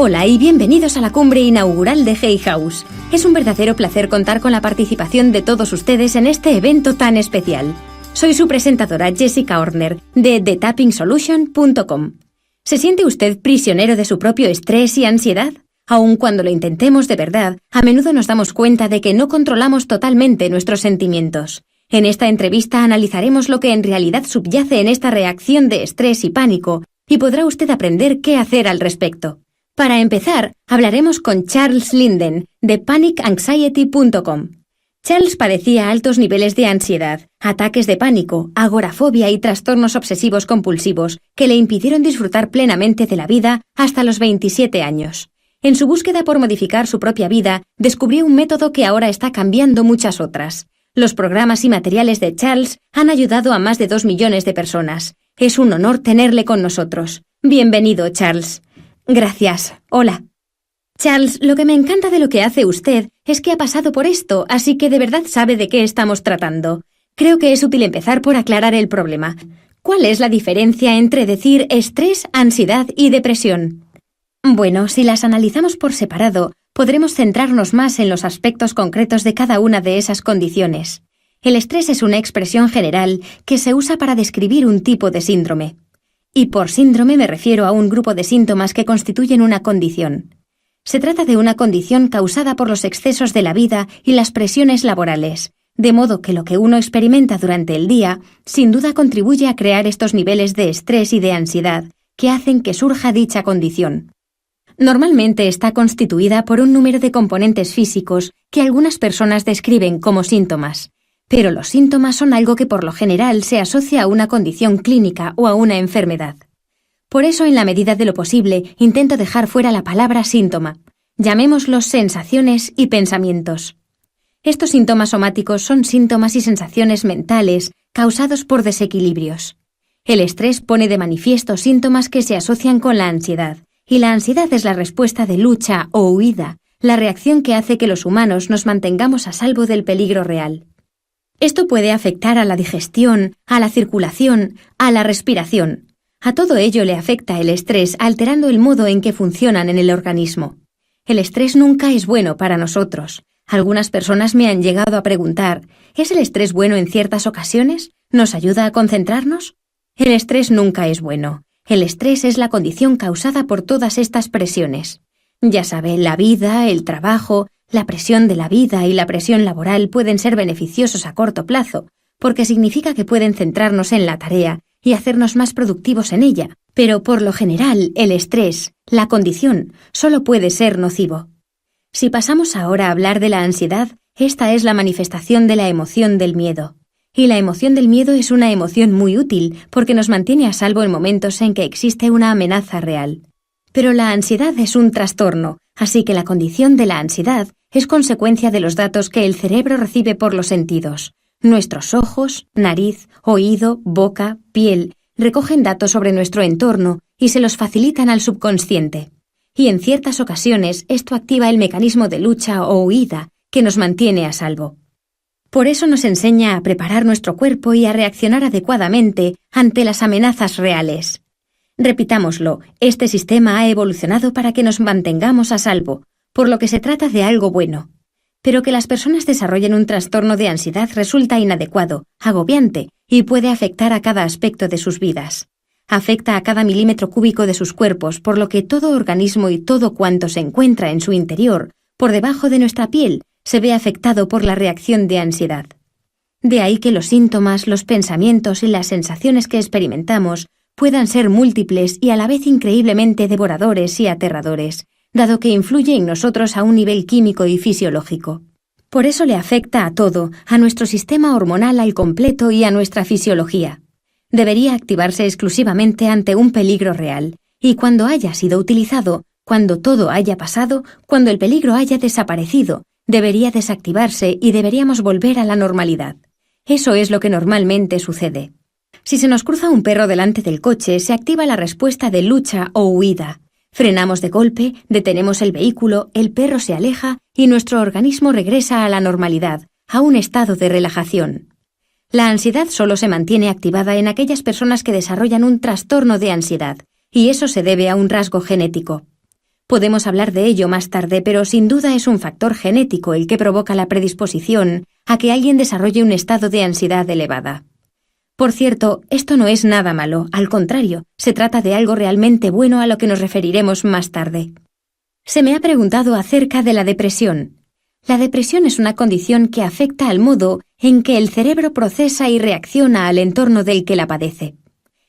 Hola y bienvenidos a la cumbre inaugural de Hay House. Es un verdadero placer contar con la participación de todos ustedes en este evento tan especial. Soy su presentadora Jessica Horner de TheTappingSolution.com. ¿Se siente usted prisionero de su propio estrés y ansiedad? Aun cuando lo intentemos de verdad, a menudo nos damos cuenta de que no controlamos totalmente nuestros sentimientos. En esta entrevista analizaremos lo que en realidad subyace en esta reacción de estrés y pánico, y podrá usted aprender qué hacer al respecto. Para empezar, hablaremos con Charles Linden, de PanicAnxiety.com. Charles padecía altos niveles de ansiedad, ataques de pánico, agorafobia y trastornos obsesivos compulsivos que le impidieron disfrutar plenamente de la vida hasta los 27 años. En su búsqueda por modificar su propia vida, descubrió un método que ahora está cambiando muchas otras. Los programas y materiales de Charles han ayudado a más de 2 millones de personas. Es un honor tenerle con nosotros. Bienvenido, Charles. Gracias. Hola. Charles, lo que me encanta de lo que hace usted es que ha pasado por esto, así que de verdad sabe de qué estamos tratando. Creo que es útil empezar por aclarar el problema. ¿Cuál es la diferencia entre decir estrés, ansiedad y depresión? Bueno, si las analizamos por separado, podremos centrarnos más en los aspectos concretos de cada una de esas condiciones. El estrés es una expresión general que se usa para describir un tipo de síndrome. Y por síndrome me refiero a un grupo de síntomas que constituyen una condición. Se trata de una condición causada por los excesos de la vida y las presiones laborales, de modo que lo que uno experimenta durante el día sin duda contribuye a crear estos niveles de estrés y de ansiedad que hacen que surja dicha condición. Normalmente está constituida por un número de componentes físicos que algunas personas describen como síntomas. Pero los síntomas son algo que por lo general se asocia a una condición clínica o a una enfermedad. Por eso, en la medida de lo posible, intento dejar fuera la palabra síntoma. Llamémoslos sensaciones y pensamientos. Estos síntomas somáticos son síntomas y sensaciones mentales causados por desequilibrios. El estrés pone de manifiesto síntomas que se asocian con la ansiedad, y la ansiedad es la respuesta de lucha o huida, la reacción que hace que los humanos nos mantengamos a salvo del peligro real. Esto puede afectar a la digestión, a la circulación, a la respiración. A todo ello le afecta el estrés alterando el modo en que funcionan en el organismo. El estrés nunca es bueno para nosotros. Algunas personas me han llegado a preguntar, ¿es el estrés bueno en ciertas ocasiones? ¿Nos ayuda a concentrarnos? El estrés nunca es bueno. El estrés es la condición causada por todas estas presiones. Ya sabe, la vida, el trabajo, la presión de la vida y la presión laboral pueden ser beneficiosos a corto plazo, porque significa que pueden centrarnos en la tarea y hacernos más productivos en ella, pero por lo general el estrés, la condición, solo puede ser nocivo. Si pasamos ahora a hablar de la ansiedad, esta es la manifestación de la emoción del miedo. Y la emoción del miedo es una emoción muy útil porque nos mantiene a salvo en momentos en que existe una amenaza real. Pero la ansiedad es un trastorno, así que la condición de la ansiedad es consecuencia de los datos que el cerebro recibe por los sentidos. Nuestros ojos, nariz, oído, boca, piel recogen datos sobre nuestro entorno y se los facilitan al subconsciente. Y en ciertas ocasiones esto activa el mecanismo de lucha o huida que nos mantiene a salvo. Por eso nos enseña a preparar nuestro cuerpo y a reaccionar adecuadamente ante las amenazas reales. Repitámoslo, este sistema ha evolucionado para que nos mantengamos a salvo, por lo que se trata de algo bueno. Pero que las personas desarrollen un trastorno de ansiedad resulta inadecuado, agobiante y puede afectar a cada aspecto de sus vidas. Afecta a cada milímetro cúbico de sus cuerpos, por lo que todo organismo y todo cuanto se encuentra en su interior, por debajo de nuestra piel, se ve afectado por la reacción de ansiedad. De ahí que los síntomas, los pensamientos y las sensaciones que experimentamos puedan ser múltiples y a la vez increíblemente devoradores y aterradores, dado que influye en nosotros a un nivel químico y fisiológico. Por eso le afecta a todo, a nuestro sistema hormonal al completo y a nuestra fisiología. Debería activarse exclusivamente ante un peligro real, y cuando haya sido utilizado, cuando todo haya pasado, cuando el peligro haya desaparecido, debería desactivarse y deberíamos volver a la normalidad. Eso es lo que normalmente sucede. Si se nos cruza un perro delante del coche, se activa la respuesta de lucha o huida. Frenamos de golpe, detenemos el vehículo, el perro se aleja y nuestro organismo regresa a la normalidad, a un estado de relajación. La ansiedad solo se mantiene activada en aquellas personas que desarrollan un trastorno de ansiedad, y eso se debe a un rasgo genético. Podemos hablar de ello más tarde, pero sin duda es un factor genético el que provoca la predisposición a que alguien desarrolle un estado de ansiedad elevada. Por cierto, esto no es nada malo, al contrario, se trata de algo realmente bueno a lo que nos referiremos más tarde. Se me ha preguntado acerca de la depresión. La depresión es una condición que afecta al modo en que el cerebro procesa y reacciona al entorno del que la padece.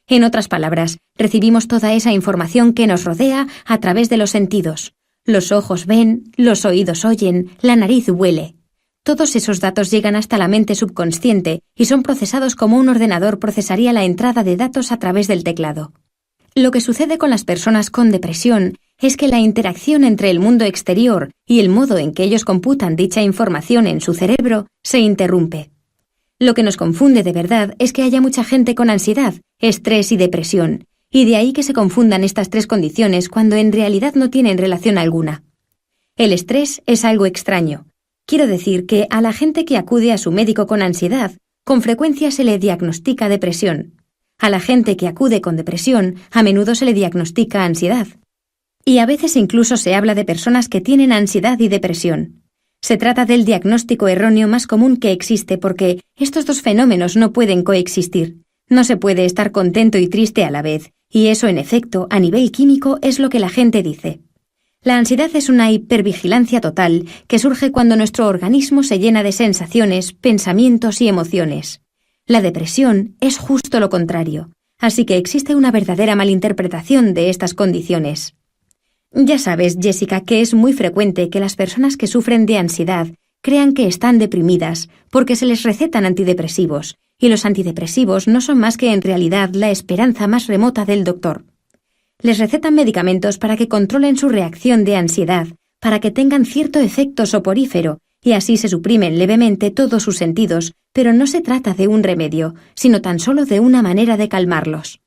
En otras palabras, recibimos toda esa información que nos rodea a través de los sentidos. Los ojos ven, los oídos oyen, la nariz huele. Todos esos datos llegan hasta la mente subconsciente y son procesados como un ordenador procesaría la entrada de datos a través del teclado. Lo que sucede con las personas con depresión es que la interacción entre el mundo exterior y el modo en que ellos computan dicha información en su cerebro se interrumpe. Lo que nos confunde de verdad es que haya mucha gente con ansiedad, estrés y depresión, y de ahí que se confundan estas tres condiciones cuando en realidad no tienen relación alguna. El estrés es algo extraño. Quiero decir que a la gente que acude a su médico con ansiedad, con frecuencia se le diagnostica depresión. A la gente que acude con depresión, a menudo se le diagnostica ansiedad. Y a veces incluso se habla de personas que tienen ansiedad y depresión. Se trata del diagnóstico erróneo más común que existe porque estos dos fenómenos no pueden coexistir. No se puede estar contento y triste a la vez, y eso en efecto, a nivel químico, es lo que la gente dice. La ansiedad es una hipervigilancia total que surge cuando nuestro organismo se llena de sensaciones, pensamientos y emociones. La depresión es justo lo contrario, así que existe una verdadera malinterpretación de estas condiciones. Ya sabes, Jessica, que es muy frecuente que las personas que sufren de ansiedad crean que están deprimidas porque se les recetan antidepresivos, y los antidepresivos no son más que en realidad la esperanza más remota del doctor. Les recetan medicamentos para que controlen su reacción de ansiedad, para que tengan cierto efecto soporífero, y así se suprimen levemente todos sus sentidos, pero no se trata de un remedio, sino tan solo de una manera de calmarlos.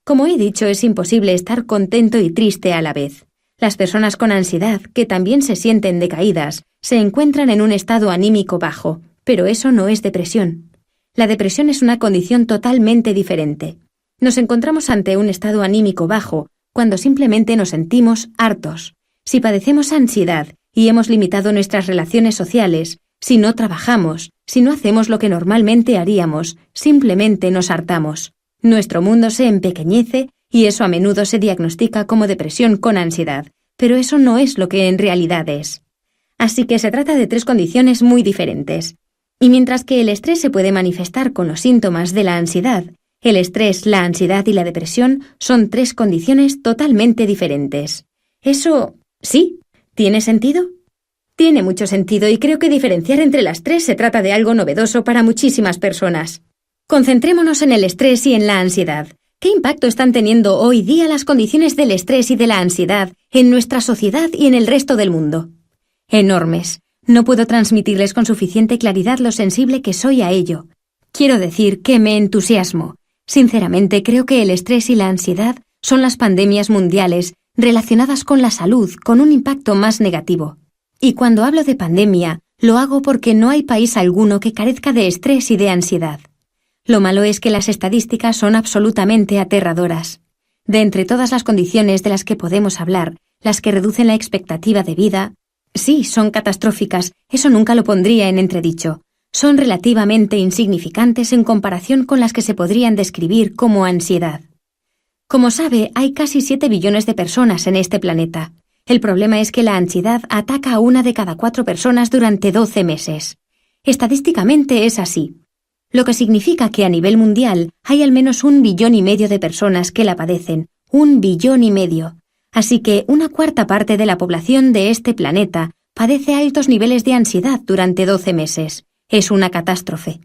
Como he dicho, es imposible estar contento y triste a la vez. Las personas con ansiedad, que también se sienten decaídas, se encuentran en un estado anímico bajo, pero eso no es depresión. La depresión es una condición totalmente diferente. Nos encontramos ante un estado anímico bajo cuando simplemente nos sentimos hartos. Si padecemos ansiedad y hemos limitado nuestras relaciones sociales, si no trabajamos, si no hacemos lo que normalmente haríamos, simplemente nos hartamos. Nuestro mundo se empequeñece y eso a menudo se diagnostica como depresión con ansiedad, pero eso no es lo que en realidad es. Así que se trata de tres condiciones muy diferentes. Y mientras que el estrés se puede manifestar con los síntomas de la ansiedad, el estrés, la ansiedad y la depresión son tres condiciones totalmente diferentes. ¿Eso sí? ¿Tiene sentido? Tiene mucho sentido y creo que diferenciar entre las tres se trata de algo novedoso para muchísimas personas. Concentrémonos en el estrés y en la ansiedad. ¿Qué impacto están teniendo hoy día las condiciones del estrés y de la ansiedad en nuestra sociedad y en el resto del mundo? Enormes. No puedo transmitirles con suficiente claridad lo sensible que soy a ello. Quiero decir que me entusiasmo. Sinceramente, creo que el estrés y la ansiedad son las pandemias mundiales relacionadas con la salud con un impacto más negativo. Y cuando hablo de pandemia, lo hago porque no hay país alguno que carezca de estrés y de ansiedad. Lo malo es que las estadísticas son absolutamente aterradoras. De entre todas las condiciones de las que podemos hablar, las que reducen la expectativa de vida, sí, son catastróficas, eso nunca lo pondría en entredicho. Son relativamente insignificantes en comparación con las que se podrían describir como ansiedad. Como sabe, hay casi 7 billones de personas en este planeta. El problema es que la ansiedad ataca a 1 de cada 4 personas durante 12 meses. Estadísticamente es así. Lo que significa que a nivel mundial hay al menos 1,5 billones de personas que la padecen. 1,5 billones. Así que 1/4 parte de la población de este planeta padece altos niveles de ansiedad durante 12 meses. Es una catástrofe.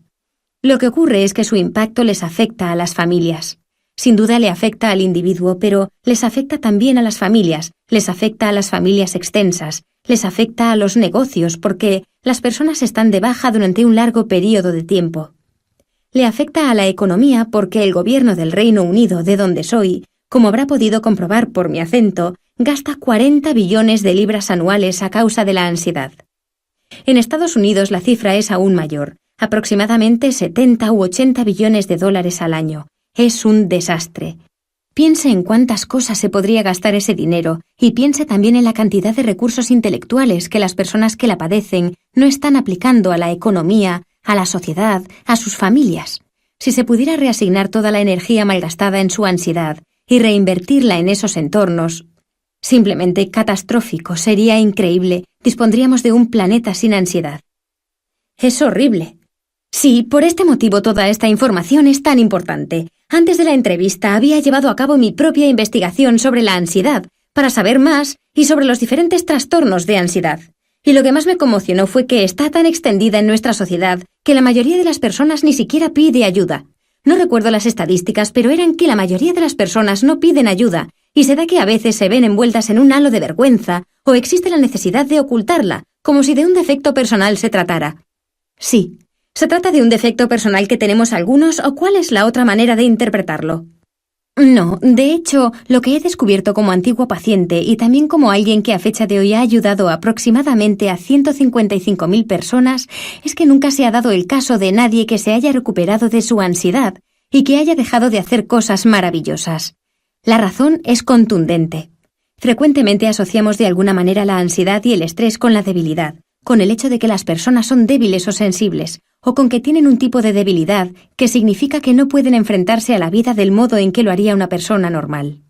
Lo que ocurre es que su impacto les afecta a las familias. Sin duda le afecta al individuo, pero les afecta también a las familias, les afecta a las familias extensas, les afecta a los negocios porque las personas están de baja durante un largo periodo de tiempo. Le afecta a la economía porque el gobierno del Reino Unido, de donde soy, como habrá podido comprobar por mi acento, gasta 40 billones de libras anuales a causa de la ansiedad. En Estados Unidos la cifra es aún mayor, aproximadamente 70 u 80 billones de dólares al año. Es un desastre. Piense en cuántas cosas se podría gastar ese dinero y piense también en la cantidad de recursos intelectuales que las personas que la padecen no están aplicando a la economía, a la sociedad, a sus familias. Si se pudiera reasignar toda la energía malgastada en su ansiedad y reinvertirla en esos entornos, simplemente catastrófico, sería increíble, dispondríamos de un planeta sin ansiedad. Es horrible. Sí, por este motivo toda esta información es tan importante. Antes de la entrevista había llevado a cabo mi propia investigación sobre la ansiedad, para saber más y sobre los diferentes trastornos de ansiedad. Y lo que más me conmocionó fue que está tan extendida en nuestra sociedad que la mayoría de las personas ni siquiera pide ayuda. No recuerdo las estadísticas, pero eran que la mayoría de las personas no piden ayuda, y se da que a veces se ven envueltas en un halo de vergüenza o existe la necesidad de ocultarla, como si de un defecto personal se tratara. Sí. ¿Se trata de un defecto personal que tenemos algunos o cuál es la otra manera de interpretarlo? No, de hecho, lo que he descubierto como antiguo paciente y también como alguien que a fecha de hoy ha ayudado aproximadamente a 155.000 personas es que nunca se ha dado el caso de nadie que se haya recuperado de su ansiedad y que haya dejado de hacer cosas maravillosas. La razón es contundente. Frecuentemente asociamos de alguna manera la ansiedad y el estrés con la debilidad, con el hecho de que las personas son débiles o sensibles, o con que tienen un tipo de debilidad que significa que no pueden enfrentarse a la vida del modo en que lo haría una persona normal.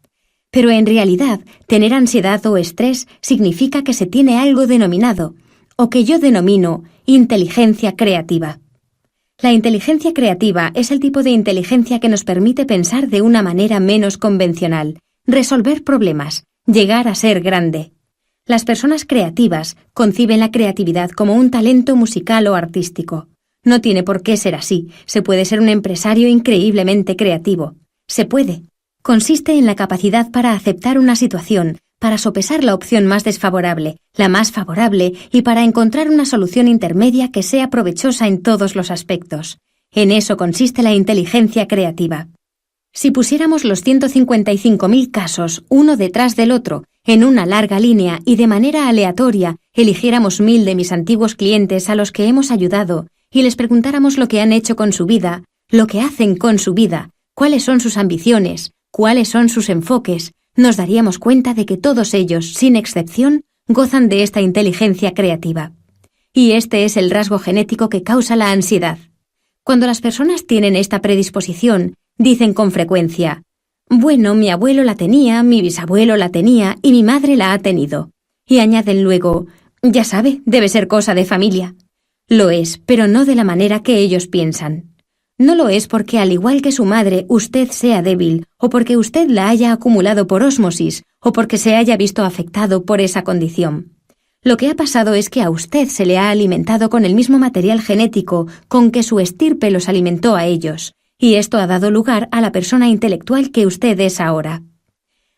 Pero en realidad, tener ansiedad o estrés significa que se tiene algo denominado, o que yo denomino, inteligencia creativa. La inteligencia creativa es el tipo de inteligencia que nos permite pensar de una manera menos convencional, resolver problemas, llegar a ser grande. Las personas creativas conciben la creatividad como un talento musical o artístico. No tiene por qué ser así. Se puede ser un empresario increíblemente creativo. Se puede. Consiste en la capacidad para aceptar una situación, para sopesar la opción más desfavorable, la más favorable y para encontrar una solución intermedia que sea provechosa en todos los aspectos. En eso consiste la inteligencia creativa. Si pusiéramos los 155.000 casos, uno detrás del otro, en una larga línea y de manera aleatoria, eligiéramos 1.000 de mis antiguos clientes a los que hemos ayudado y les preguntáramos lo que han hecho con su vida, lo que hacen con su vida, cuáles son sus ambiciones, cuáles son sus enfoques, nos daríamos cuenta de que todos ellos, sin excepción, gozan de esta inteligencia creativa. Y este es el rasgo genético que causa la ansiedad. Cuando las personas tienen esta predisposición, dicen con frecuencia: bueno, mi abuelo la tenía, mi bisabuelo la tenía y mi madre la ha tenido. Y añaden luego: ya sabe, debe ser cosa de familia. Lo es, pero no de la manera que ellos piensan. No lo es porque, al igual que su madre, usted sea débil, o porque usted la haya acumulado por ósmosis, o porque se haya visto afectado por esa condición. Lo que ha pasado es que a usted se le ha alimentado con el mismo material genético con que su estirpe los alimentó a ellos, y esto ha dado lugar a la persona intelectual que usted es ahora.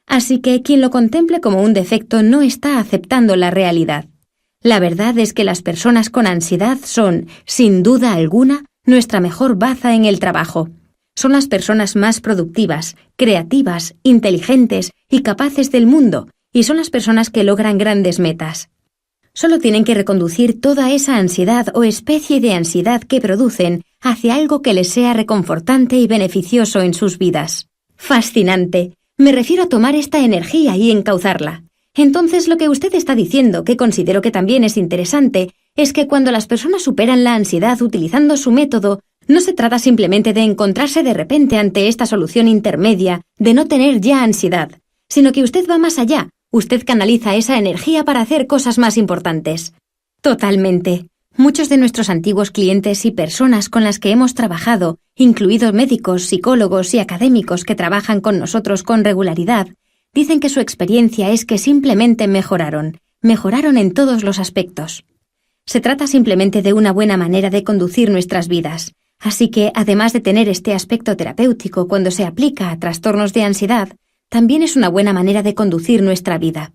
Así que quien lo contemple como un defecto no está aceptando la realidad. La verdad es que las personas con ansiedad son, sin duda alguna, nuestra mejor baza en el trabajo. Son las personas más productivas, creativas, inteligentes y capaces del mundo, y son las personas que logran grandes metas. Solo tienen que reconducir toda esa ansiedad o especie de ansiedad que producen hacia algo que les sea reconfortante y beneficioso en sus vidas. ¡Fascinante! Me refiero a tomar esta energía y encauzarla. Entonces, lo que usted está diciendo, que considero que también es interesante, es que cuando las personas superan la ansiedad utilizando su método, no se trata simplemente de encontrarse de repente ante esta solución intermedia de no tener ya ansiedad, sino que usted va más allá, usted canaliza esa energía para hacer cosas más importantes. Totalmente. Muchos de nuestros antiguos clientes y personas con las que hemos trabajado, incluidos médicos, psicólogos y académicos que trabajan con nosotros con regularidad, dicen que su experiencia es que simplemente mejoraron en todos los aspectos. Se trata simplemente de una buena manera de conducir nuestras vidas, así que, además de tener este aspecto terapéutico cuando se aplica a trastornos de ansiedad, también es una buena manera de conducir nuestra vida.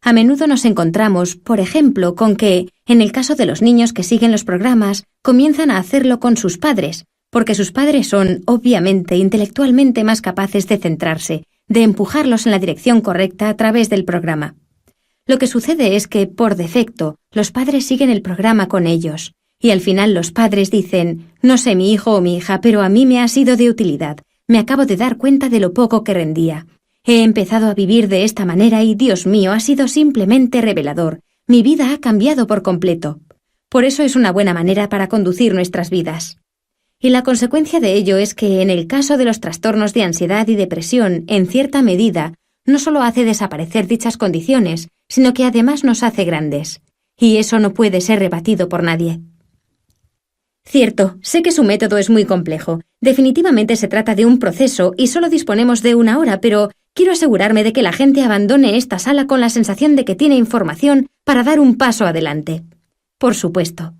A menudo nos encontramos, por ejemplo, con que, en el caso de los niños que siguen los programas, comienzan a hacerlo con sus padres, porque sus padres son, obviamente, intelectualmente más capaces de centrarse, de empujarlos en la dirección correcta a través del programa. Lo que sucede es que, por defecto, los padres siguen el programa con ellos, y al final los padres dicen: no sé mi hijo o mi hija, pero a mí me ha sido de utilidad. Me acabo de dar cuenta de lo poco que rendía. He empezado a vivir de esta manera y, Dios mío, ha sido simplemente revelador. Mi vida ha cambiado por completo. Por eso es una buena manera para conducir nuestras vidas. Y la consecuencia de ello es que, en el caso de los trastornos de ansiedad y depresión, en cierta medida, no solo hace desaparecer dichas condiciones, sino que además nos hace grandes. Y eso no puede ser rebatido por nadie. Cierto, sé que su método es muy complejo. Definitivamente se trata de un proceso y solo disponemos de 1 hora, pero quiero asegurarme de que la gente abandone esta sala con la sensación de que tiene información para dar un paso adelante. Por supuesto.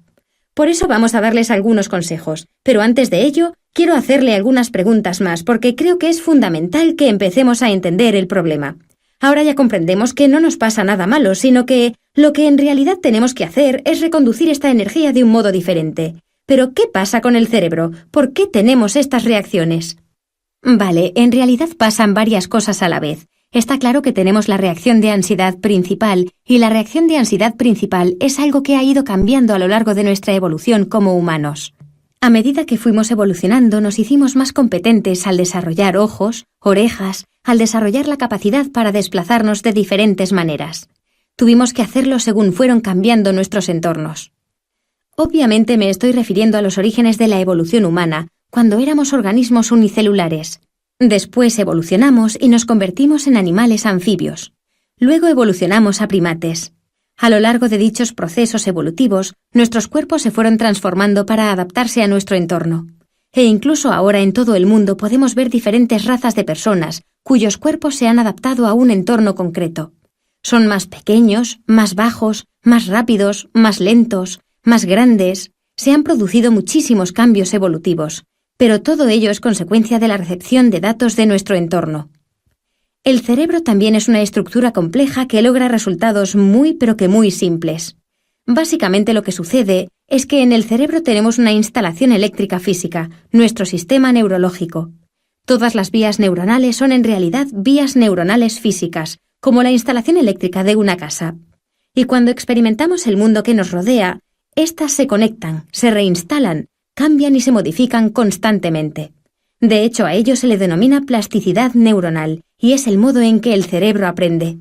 Por eso vamos a darles algunos consejos, pero antes de ello, quiero hacerle algunas preguntas más porque creo que es fundamental que empecemos a entender el problema. Ahora ya comprendemos que no nos pasa nada malo, sino que lo que en realidad tenemos que hacer es reconducir esta energía de un modo diferente. Pero, ¿qué pasa con el cerebro? ¿Por qué tenemos estas reacciones? Vale, en realidad pasan varias cosas a la vez. Está claro que tenemos la reacción de ansiedad principal, y la reacción de ansiedad principal es algo que ha ido cambiando a lo largo de nuestra evolución como humanos. A medida que fuimos evolucionando, nos hicimos más competentes al desarrollar ojos, orejas, al desarrollar la capacidad para desplazarnos de diferentes maneras. Tuvimos que hacerlo según fueron cambiando nuestros entornos. Obviamente me estoy refiriendo a los orígenes de la evolución humana, cuando éramos organismos unicelulares. Después evolucionamos y nos convertimos en animales anfibios. Luego evolucionamos a primates. A lo largo de dichos procesos evolutivos, nuestros cuerpos se fueron transformando para adaptarse a nuestro entorno. E incluso ahora en todo el mundo podemos ver diferentes razas de personas cuyos cuerpos se han adaptado a un entorno concreto. Son más pequeños, más bajos, más rápidos, más lentos, más grandes. Se han producido muchísimos cambios evolutivos, pero todo ello es consecuencia de la recepción de datos de nuestro entorno. El cerebro también es una estructura compleja que logra resultados muy simples. Básicamente lo que sucede es que en el cerebro tenemos una instalación eléctrica física, nuestro sistema neurológico. Todas las vías neuronales son en realidad vías neuronales físicas, como la instalación eléctrica de una casa. Y cuando experimentamos el mundo que nos rodea, éstas se conectan, se reinstalan, cambian y se modifican constantemente. De hecho, a ello se le denomina plasticidad neuronal, y es el modo en que el cerebro aprende.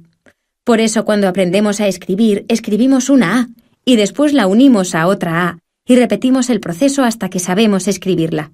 Por eso, cuando aprendemos a escribir, escribimos una A, y después la unimos a otra A, y repetimos el proceso hasta que sabemos escribirla.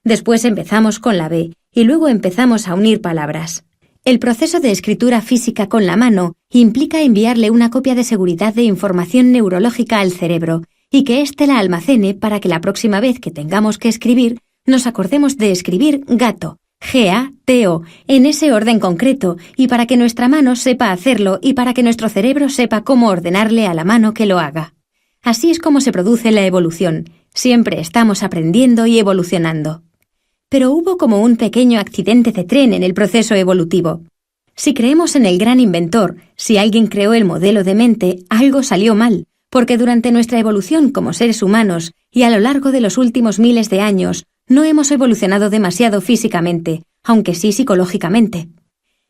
Después empezamos con la B, y luego empezamos a unir palabras. El proceso de escritura física con la mano implica enviarle una copia de seguridad de información neurológica al cerebro, y que éste la almacene para que la próxima vez que tengamos que escribir, nos acordemos de escribir gato, G-A-T-O, en ese orden concreto, y para que nuestra mano sepa hacerlo y para que nuestro cerebro sepa cómo ordenarle a la mano que lo haga. Así es como se produce la evolución. Siempre estamos aprendiendo y evolucionando. Pero hubo como un pequeño accidente de tren en el proceso evolutivo. Si creemos en el gran inventor, si alguien creó el modelo de mente, algo salió mal, porque durante nuestra evolución como seres humanos y a lo largo de los últimos miles de años, no hemos evolucionado demasiado físicamente, aunque sí psicológicamente.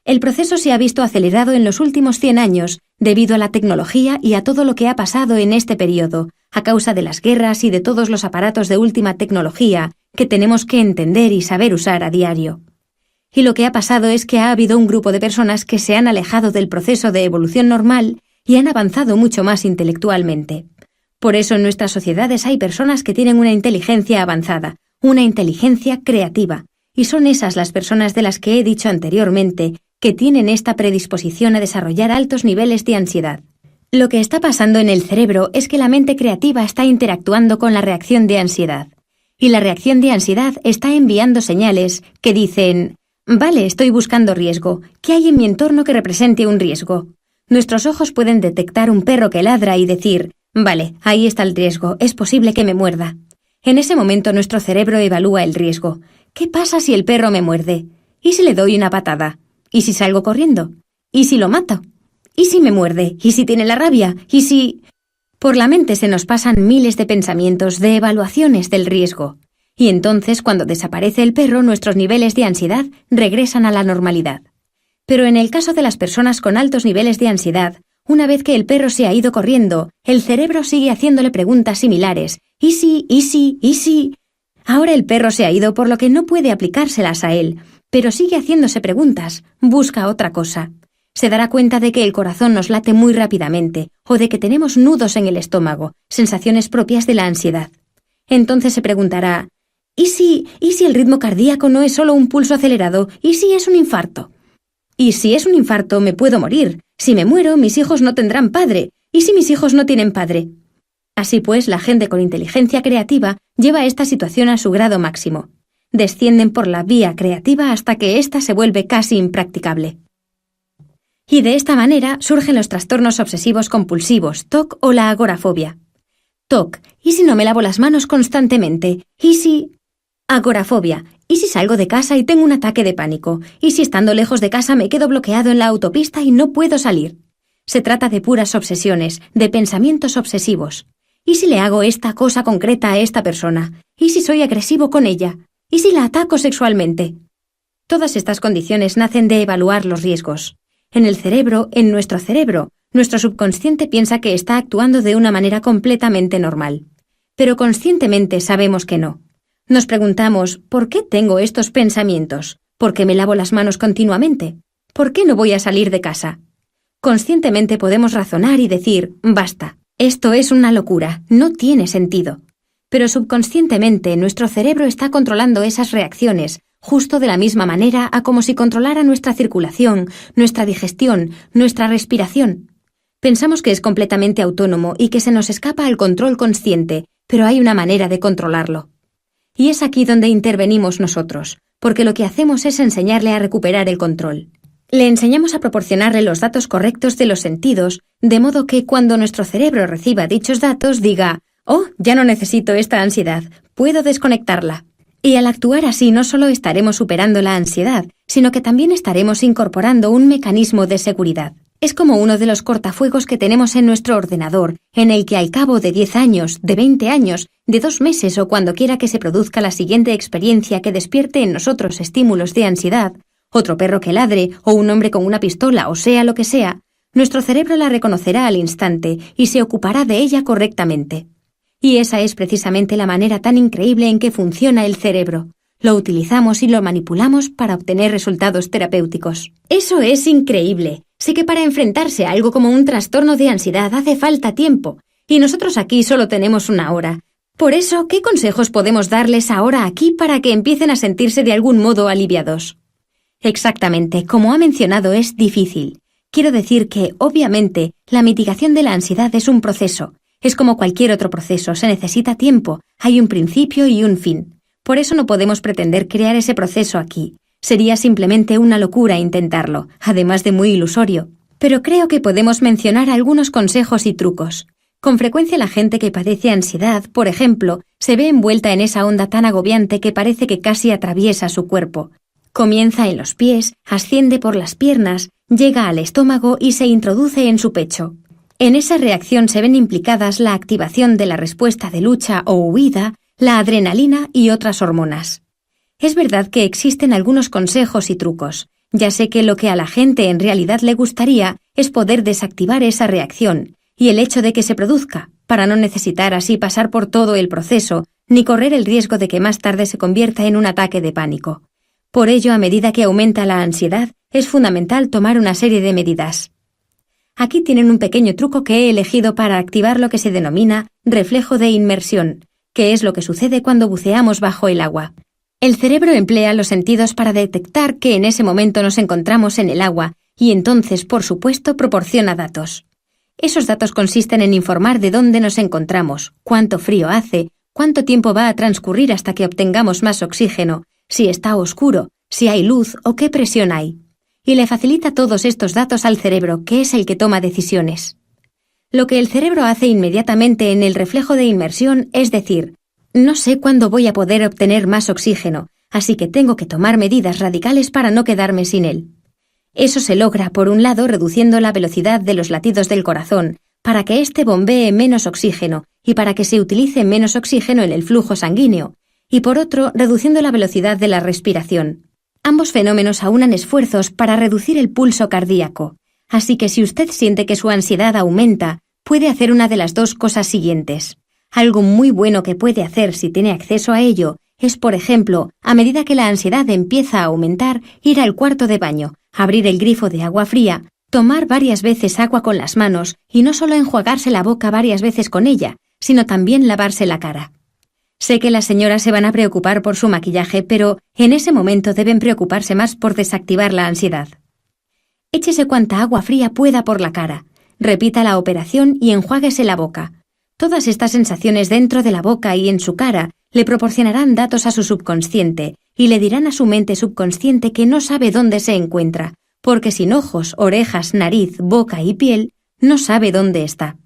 El proceso se ha visto acelerado en los últimos 100 años debido a la tecnología y a todo lo que ha pasado en este periodo, a causa de las guerras y de todos los aparatos de última tecnología que tenemos que entender y saber usar a diario. Y lo que ha pasado es que ha habido un grupo de personas que se han alejado del proceso de evolución normal y han avanzado mucho más intelectualmente. Por eso en nuestras sociedades hay personas que tienen una inteligencia avanzada, una inteligencia creativa, y son esas las personas de las que he dicho anteriormente que tienen esta predisposición a desarrollar altos niveles de ansiedad. Lo que está pasando en el cerebro es que la mente creativa está interactuando con la reacción de ansiedad. Y la reacción de ansiedad está enviando señales que dicen: vale, estoy buscando riesgo. ¿Qué hay en mi entorno que represente un riesgo? Nuestros ojos pueden detectar un perro que ladra y decir: vale, ahí está el riesgo, es posible que me muerda. En ese momento nuestro cerebro evalúa el riesgo. ¿Qué pasa si el perro me muerde? ¿Y si le doy una patada? ¿Y si salgo corriendo? ¿Y si lo mato? ¿Y si me muerde? ¿Y si tiene la rabia? ¿Y si...? Por la mente se nos pasan miles de pensamientos, de evaluaciones del riesgo. Y entonces, cuando desaparece el perro, nuestros niveles de ansiedad regresan a la normalidad. Pero en el caso de las personas con altos niveles de ansiedad, una vez que el perro se ha ido corriendo, el cerebro sigue haciéndole preguntas similares. ¿Y si? ¿Y si? ¿Y si? Ahora el perro se ha ido, por lo que no puede aplicárselas a él, pero sigue haciéndose preguntas, busca otra cosa. Se dará cuenta de que el corazón nos late muy rápidamente o de que tenemos nudos en el estómago, sensaciones propias de la ansiedad. Entonces se preguntará, ¿y si el ritmo cardíaco no es solo un pulso acelerado? ¿Y si es un infarto? ¿Y si es un infarto me puedo morir? Si me muero, mis hijos no tendrán padre. ¿Y si mis hijos no tienen padre? Así pues, la gente con inteligencia creativa lleva esta situación a su grado máximo. Descienden por la vía creativa hasta que ésta se vuelve casi impracticable. Y de esta manera surgen los trastornos obsesivos compulsivos, TOC o la agorafobia. TOC, ¿y si no me lavo las manos constantemente? ¿Y si...? Agorafobia, ¿y si salgo de casa y tengo un ataque de pánico? ¿Y si estando lejos de casa me quedo bloqueado en la autopista y no puedo salir? Se trata de puras obsesiones, de pensamientos obsesivos. ¿Y si le hago esta cosa concreta a esta persona? ¿Y si soy agresivo con ella? ¿Y si la ataco sexualmente? Todas estas condiciones nacen de evaluar los riesgos. En nuestro cerebro, nuestro subconsciente piensa que está actuando de una manera completamente normal. Pero conscientemente sabemos que no. Nos preguntamos, ¿por qué tengo estos pensamientos? ¿Por qué me lavo las manos continuamente? ¿Por qué no voy a salir de casa? Conscientemente podemos razonar y decir, basta, esto es una locura, no tiene sentido. Pero subconscientemente nuestro cerebro está controlando esas reacciones, justo de la misma manera a como si controlara nuestra circulación, nuestra digestión, nuestra respiración. Pensamos que es completamente autónomo y que se nos escapa al control consciente, pero hay una manera de controlarlo. Y es aquí donde intervenimos nosotros, porque lo que hacemos es enseñarle a recuperar el control. Le enseñamos a proporcionarle los datos correctos de los sentidos, de modo que cuando nuestro cerebro reciba dichos datos diga, «Oh, ya no necesito esta ansiedad, puedo desconectarla». Y al actuar así no solo estaremos superando la ansiedad, sino que también estaremos incorporando un mecanismo de seguridad. Es como uno de los cortafuegos que tenemos en nuestro ordenador, en el que al cabo de 10 años, de 20 años, de 2 meses o cuando quiera que se produzca la siguiente experiencia que despierte en nosotros estímulos de ansiedad, otro perro que ladre o un hombre con una pistola o sea lo que sea, nuestro cerebro la reconocerá al instante y se ocupará de ella correctamente. Y esa es precisamente la manera tan increíble en que funciona el cerebro. Lo utilizamos y lo manipulamos para obtener resultados terapéuticos. ¡Eso es increíble! Sé que para enfrentarse a algo como un trastorno de ansiedad hace falta tiempo, y nosotros aquí solo tenemos 1 hora. Por eso, ¿qué consejos podemos darles ahora aquí para que empiecen a sentirse de algún modo aliviados? Exactamente, como ha mencionado, es difícil. Quiero decir que, obviamente, la mitigación de la ansiedad es un proceso. Es como cualquier otro proceso, se necesita tiempo, hay un principio y un fin. Por eso no podemos pretender crear ese proceso aquí. Sería simplemente una locura intentarlo, además de muy ilusorio. Pero creo que podemos mencionar algunos consejos y trucos. Con frecuencia la gente que padece ansiedad, por ejemplo, se ve envuelta en esa onda tan agobiante que parece que casi atraviesa su cuerpo. Comienza en los pies, asciende por las piernas, llega al estómago y se introduce en su pecho. En esa reacción se ven implicadas la activación de la respuesta de lucha o huida, la adrenalina y otras hormonas. Es verdad que existen algunos consejos y trucos. Ya sé que lo que a la gente en realidad le gustaría es poder desactivar esa reacción y el hecho de que se produzca, para no necesitar así pasar por todo el proceso, ni correr el riesgo de que más tarde se convierta en un ataque de pánico. Por ello, a medida que aumenta la ansiedad, es fundamental tomar una serie de medidas. Aquí tienen un pequeño truco que he elegido para activar lo que se denomina reflejo de inmersión, que es lo que sucede cuando buceamos bajo el agua. El cerebro emplea los sentidos para detectar que en ese momento nos encontramos en el agua y entonces, por supuesto, proporciona datos. Esos datos consisten en informar de dónde nos encontramos, cuánto frío hace, cuánto tiempo va a transcurrir hasta que obtengamos más oxígeno, si está oscuro, si hay luz o qué presión hay. Y le facilita todos estos datos al cerebro, que es el que toma decisiones. Lo que el cerebro hace inmediatamente en el reflejo de inmersión es decir, no sé cuándo voy a poder obtener más oxígeno, así que tengo que tomar medidas radicales para no quedarme sin él. Eso se logra, por un lado, reduciendo la velocidad de los latidos del corazón, para que éste bombee menos oxígeno y para que se utilice menos oxígeno en el flujo sanguíneo, y por otro, reduciendo la velocidad de la respiración. Ambos fenómenos aunan esfuerzos para reducir el pulso cardíaco, así que si usted siente que su ansiedad aumenta, puede hacer una de las dos cosas siguientes. Algo muy bueno que puede hacer si tiene acceso a ello es, por ejemplo, a medida que la ansiedad empieza a aumentar, ir al cuarto de baño, abrir el grifo de agua fría, tomar varias veces agua con las manos y no solo enjuagarse la boca varias veces con ella, sino también lavarse la cara. Sé que las señoras se van a preocupar por su maquillaje, pero en ese momento deben preocuparse más por desactivar la ansiedad. Échese cuanta agua fría pueda por la cara, repita la operación y enjuáguese la boca. Todas estas sensaciones dentro de la boca y en su cara le proporcionarán datos a su subconsciente y le dirán a su mente subconsciente que no sabe dónde se encuentra, porque sin ojos, orejas, nariz, boca y piel, no sabe dónde está.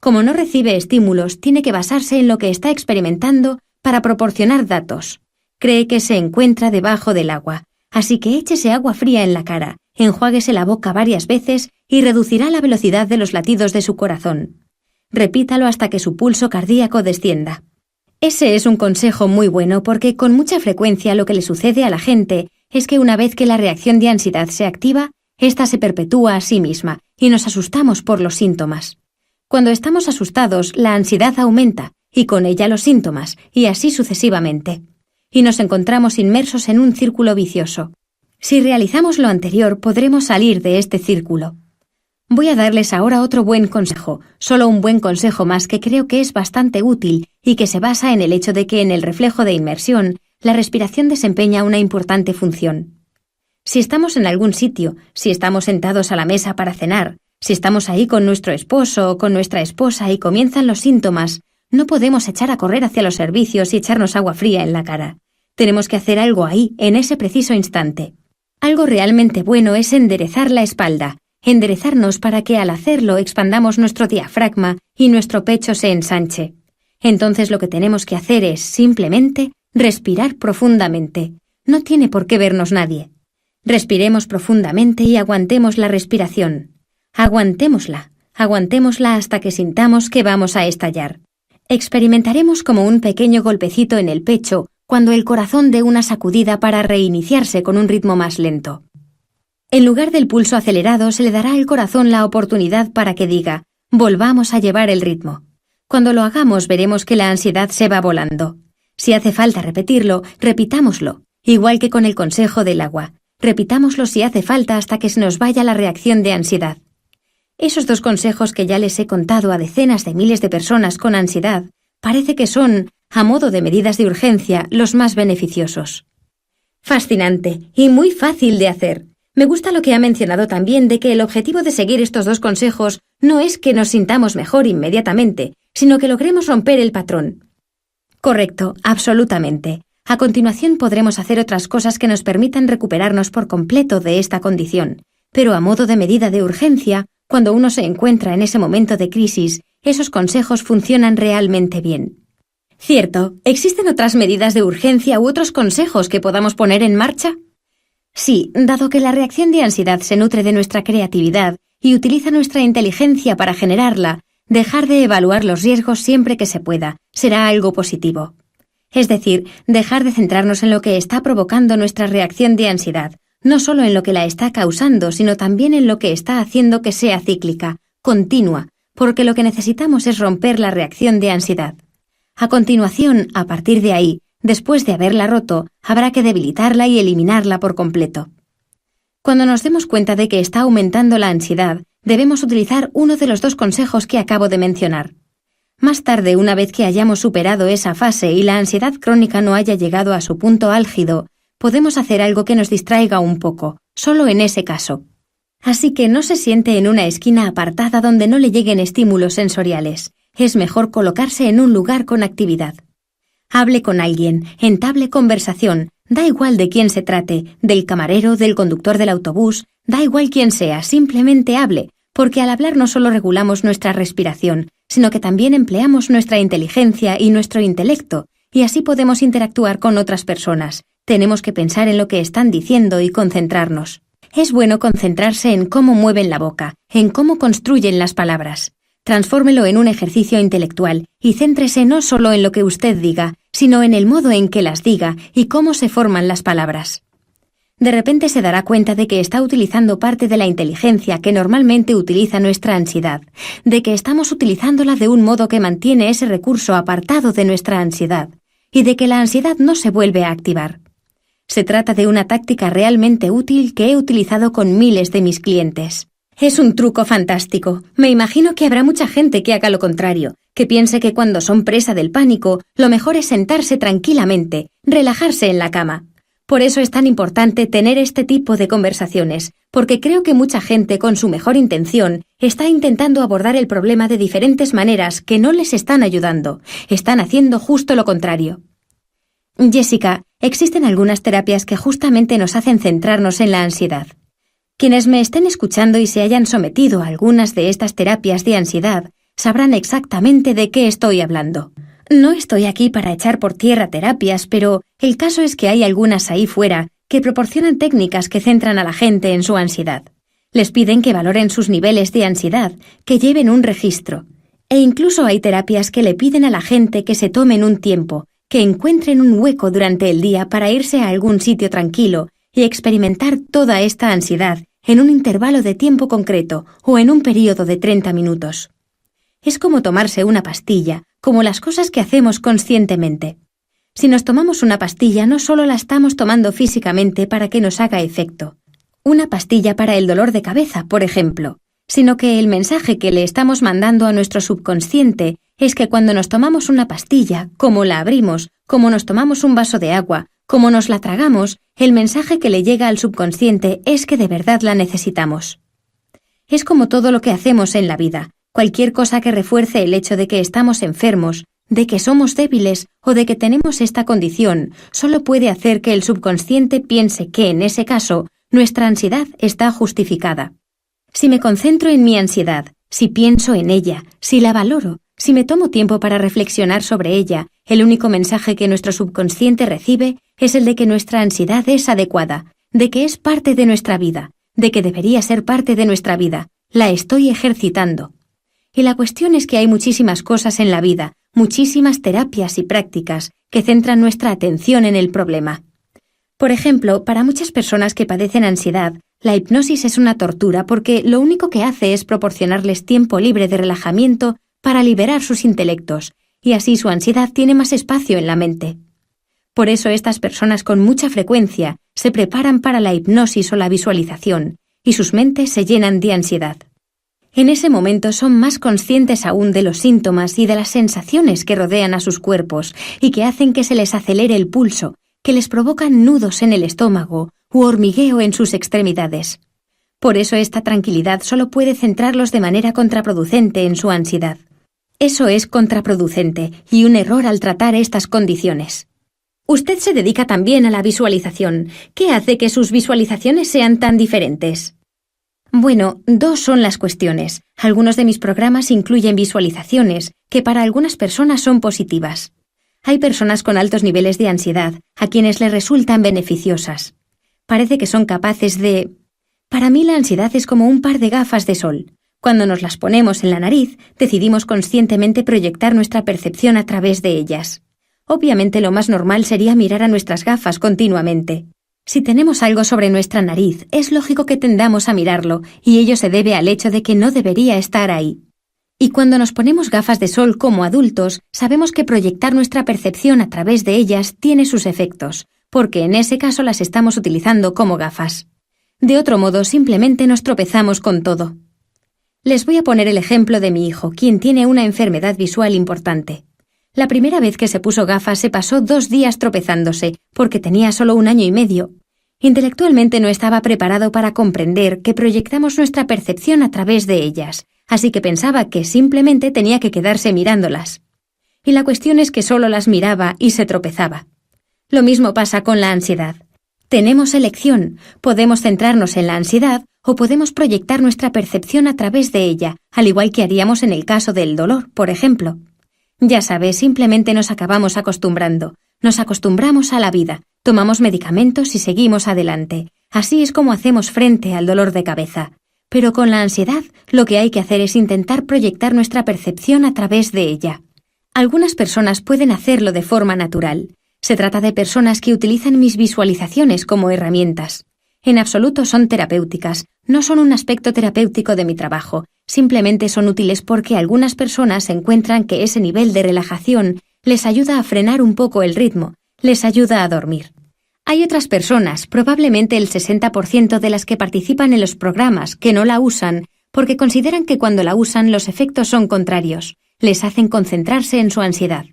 Como no recibe estímulos, tiene que basarse en lo que está experimentando para proporcionar datos. Cree que se encuentra debajo del agua, así que échese agua fría en la cara, enjuáguese la boca varias veces y reducirá la velocidad de los latidos de su corazón. Repítalo hasta que su pulso cardíaco descienda. Ese es un consejo muy bueno porque con mucha frecuencia lo que le sucede a la gente es que una vez que la reacción de ansiedad se activa, ésta se perpetúa a sí misma y nos asustamos por los síntomas. Cuando estamos asustados, la ansiedad aumenta y con ella los síntomas, y así sucesivamente. Y nos encontramos inmersos en un círculo vicioso. Si realizamos lo anterior, podremos salir de este círculo. Voy a darles ahora otro buen consejo, solo un buen consejo más que creo que es bastante útil y que se basa en el hecho de que en el reflejo de inmersión, la respiración desempeña una importante función. Si estamos en algún sitio, si estamos sentados a la mesa para cenar, si estamos ahí con nuestro esposo o con nuestra esposa y comienzan los síntomas, no podemos echar a correr hacia los servicios y echarnos agua fría en la cara. Tenemos que hacer algo ahí, en ese preciso instante. Algo realmente bueno es enderezar la espalda, enderezarnos para que al hacerlo expandamos nuestro diafragma y nuestro pecho se ensanche. Entonces lo que tenemos que hacer es, simplemente, respirar profundamente. No tiene por qué vernos nadie. Respiremos profundamente y aguantemos la respiración. Aguantémosla hasta que sintamos que vamos a estallar. Experimentaremos como un pequeño golpecito en el pecho cuando el corazón dé una sacudida para reiniciarse con un ritmo más lento. En lugar del pulso acelerado, se le dará al corazón la oportunidad para que diga, volvamos a llevar el ritmo. Cuando lo hagamos, veremos que la ansiedad se va volando. Si hace falta repetirlo, repitámoslo, igual que con el consejo del agua. Repitámoslo si hace falta hasta que se nos vaya la reacción de ansiedad. Esos dos consejos que ya les he contado a decenas de miles de personas con ansiedad, parece que son, a modo de medidas de urgencia, los más beneficiosos. Fascinante y muy fácil de hacer. Me gusta lo que ha mencionado también de que el objetivo de seguir estos dos consejos no es que nos sintamos mejor inmediatamente, sino que logremos romper el patrón. Correcto, absolutamente. A continuación podremos hacer otras cosas que nos permitan recuperarnos por completo de esta condición, pero a modo de medida de urgencia, cuando uno se encuentra en ese momento de crisis, esos consejos funcionan realmente bien. Cierto, ¿existen otras medidas de urgencia u otros consejos que podamos poner en marcha? Sí, dado que la reacción de ansiedad se nutre de nuestra creatividad y utiliza nuestra inteligencia para generarla, dejar de evaluar los riesgos siempre que se pueda será algo positivo. Es decir, dejar de centrarnos en lo que está provocando nuestra reacción de ansiedad, no solo en lo que la está causando, sino también en lo que está haciendo que sea cíclica, continua, porque lo que necesitamos es romper la reacción de ansiedad. A continuación, a partir de ahí, después de haberla roto, habrá que debilitarla y eliminarla por completo. Cuando nos demos cuenta de que está aumentando la ansiedad, debemos utilizar uno de los dos consejos que acabo de mencionar. Más tarde, una vez que hayamos superado esa fase y la ansiedad crónica no haya llegado a su punto álgido, podemos hacer algo que nos distraiga un poco, solo en ese caso. Así que no se siente en una esquina apartada donde no le lleguen estímulos sensoriales. Es mejor colocarse en un lugar con actividad. Hable con alguien, entable conversación, da igual de quién se trate, del camarero, del conductor del autobús, da igual quién sea, simplemente hable, porque al hablar no solo regulamos nuestra respiración, sino que también empleamos nuestra inteligencia y nuestro intelecto, y así podemos interactuar con otras personas. Tenemos que pensar en lo que están diciendo y concentrarnos. Es bueno concentrarse en cómo mueven la boca, en cómo construyen las palabras. Transfórmelo en un ejercicio intelectual y céntrese no solo en lo que usted diga, sino en el modo en que las diga y cómo se forman las palabras. De repente se dará cuenta de que está utilizando parte de la inteligencia que normalmente utiliza nuestra ansiedad, de que estamos utilizándola de un modo que mantiene ese recurso apartado de nuestra ansiedad, y de que la ansiedad no se vuelve a activar. Se trata de una táctica realmente útil que he utilizado con miles de mis clientes. Es un truco fantástico. Me imagino que habrá mucha gente que haga lo contrario, que piense que cuando son presa del pánico, lo mejor es sentarse tranquilamente, relajarse en la cama. Por eso es tan importante tener este tipo de conversaciones, porque creo que mucha gente con su mejor intención está intentando abordar el problema de diferentes maneras que no les están ayudando. Están haciendo justo lo contrario. Jessica, existen algunas terapias que justamente nos hacen centrarnos en la ansiedad. Quienes me estén escuchando y se hayan sometido a algunas de estas terapias de ansiedad sabrán exactamente de qué estoy hablando. No estoy aquí para echar por tierra terapias, pero el caso es que hay algunas ahí fuera que proporcionan técnicas que centran a la gente en su ansiedad. Les piden que valoren sus niveles de ansiedad, que lleven un registro. E incluso hay terapias que le piden a la gente que se tomen un tiempo, que encuentren un hueco durante el día para irse a algún sitio tranquilo y experimentar toda esta ansiedad en un intervalo de tiempo concreto o en un período de 30 minutos. Es como tomarse una pastilla, como las cosas que hacemos conscientemente. Si nos tomamos una pastilla, no solo la estamos tomando físicamente para que nos haga efecto. Una pastilla para el dolor de cabeza, por ejemplo, sino que el mensaje que le estamos mandando a nuestro subconsciente es que cuando nos tomamos una pastilla, como la abrimos, como nos tomamos un vaso de agua, como nos la tragamos, el mensaje que le llega al subconsciente es que de verdad la necesitamos. Es como todo lo que hacemos en la vida. Cualquier cosa que refuerce el hecho de que estamos enfermos, de que somos débiles o de que tenemos esta condición, solo puede hacer que el subconsciente piense que, en ese caso, nuestra ansiedad está justificada. Si me concentro en mi ansiedad, si pienso en ella, si la valoro, si me tomo tiempo para reflexionar sobre ella, el único mensaje que nuestro subconsciente recibe es el de que nuestra ansiedad es adecuada, de que es parte de nuestra vida, de que debería ser parte de nuestra vida. La estoy ejercitando. Y la cuestión es que hay muchísimas cosas en la vida, muchísimas terapias y prácticas que centran nuestra atención en el problema. Por ejemplo, para muchas personas que padecen ansiedad, la hipnosis es una tortura porque lo único que hace es proporcionarles tiempo libre de relajamiento para liberar sus intelectos, y así su ansiedad tiene más espacio en la mente. Por eso estas personas con mucha frecuencia se preparan para la hipnosis o la visualización, y sus mentes se llenan de ansiedad. En ese momento son más conscientes aún de los síntomas y de las sensaciones que rodean a sus cuerpos y que hacen que se les acelere el pulso, que les provocan nudos en el estómago u hormigueo en sus extremidades. Por eso esta tranquilidad solo puede centrarlos de manera contraproducente en su ansiedad. Eso es contraproducente y un error al tratar estas condiciones. Usted se dedica también a la visualización. ¿Qué hace que sus visualizaciones sean tan diferentes? Bueno, dos son las cuestiones. Algunos de mis programas incluyen visualizaciones, que para algunas personas son positivas. Hay personas con altos niveles de ansiedad, a quienes les resultan beneficiosas. Parece que son capaces de... Para mí la ansiedad es como un par de gafas de sol. Cuando nos las ponemos en la nariz, decidimos conscientemente proyectar nuestra percepción a través de ellas. Obviamente lo más normal sería mirar a nuestras gafas continuamente. Si tenemos algo sobre nuestra nariz, es lógico que tendamos a mirarlo, y ello se debe al hecho de que no debería estar ahí. Y cuando nos ponemos gafas de sol como adultos, sabemos que proyectar nuestra percepción a través de ellas tiene sus efectos, porque en ese caso las estamos utilizando como gafas. De otro modo, simplemente nos tropezamos con todo. Les voy a poner el ejemplo de mi hijo, quien tiene una enfermedad visual importante. La primera vez que se puso gafas se pasó 2 días tropezándose, porque tenía solo 1 año y medio. Intelectualmente no estaba preparado para comprender que proyectamos nuestra percepción a través de ellas, así que pensaba que simplemente tenía que quedarse mirándolas. Y la cuestión es que solo las miraba y se tropezaba. Lo mismo pasa con la ansiedad. Tenemos elección, podemos centrarnos en la ansiedad o podemos proyectar nuestra percepción a través de ella, al igual que haríamos en el caso del dolor, por ejemplo. Ya sabes, simplemente nos acabamos acostumbrando. Nos acostumbramos a la vida, tomamos medicamentos y seguimos adelante. Así es como hacemos frente al dolor de cabeza. Pero con la ansiedad, lo que hay que hacer es intentar proyectar nuestra percepción a través de ella. Algunas personas pueden hacerlo de forma natural. Se trata de personas que utilizan mis visualizaciones como herramientas. En absoluto son terapéuticas, no son un aspecto terapéutico de mi trabajo, simplemente son útiles porque algunas personas encuentran que ese nivel de relajación les ayuda a frenar un poco el ritmo, les ayuda a dormir. Hay otras personas, probablemente el 60% de las que participan en los programas, que no la usan porque consideran que cuando la usan los efectos son contrarios, les hacen concentrarse en su ansiedad.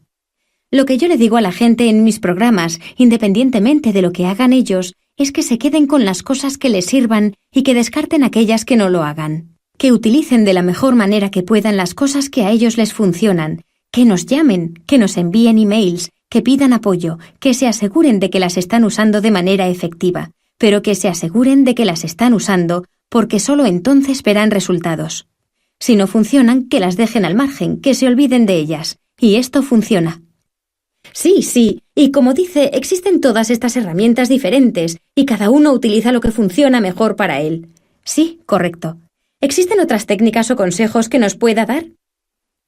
Lo que yo le digo a la gente en mis programas, independientemente de lo que hagan ellos, es que se queden con las cosas que les sirvan y que descarten aquellas que no lo hagan. Que utilicen de la mejor manera que puedan las cosas que a ellos les funcionan, que nos llamen, que nos envíen emails, que pidan apoyo, que se aseguren de que las están usando de manera efectiva, pero que se aseguren de que las están usando porque solo entonces verán resultados. Si no funcionan, que las dejen al margen, que se olviden de ellas. Y esto funciona. Sí, y como dice, existen todas estas herramientas diferentes y cada uno utiliza lo que funciona mejor para él. Sí, correcto. ¿Existen otras técnicas o consejos que nos pueda dar?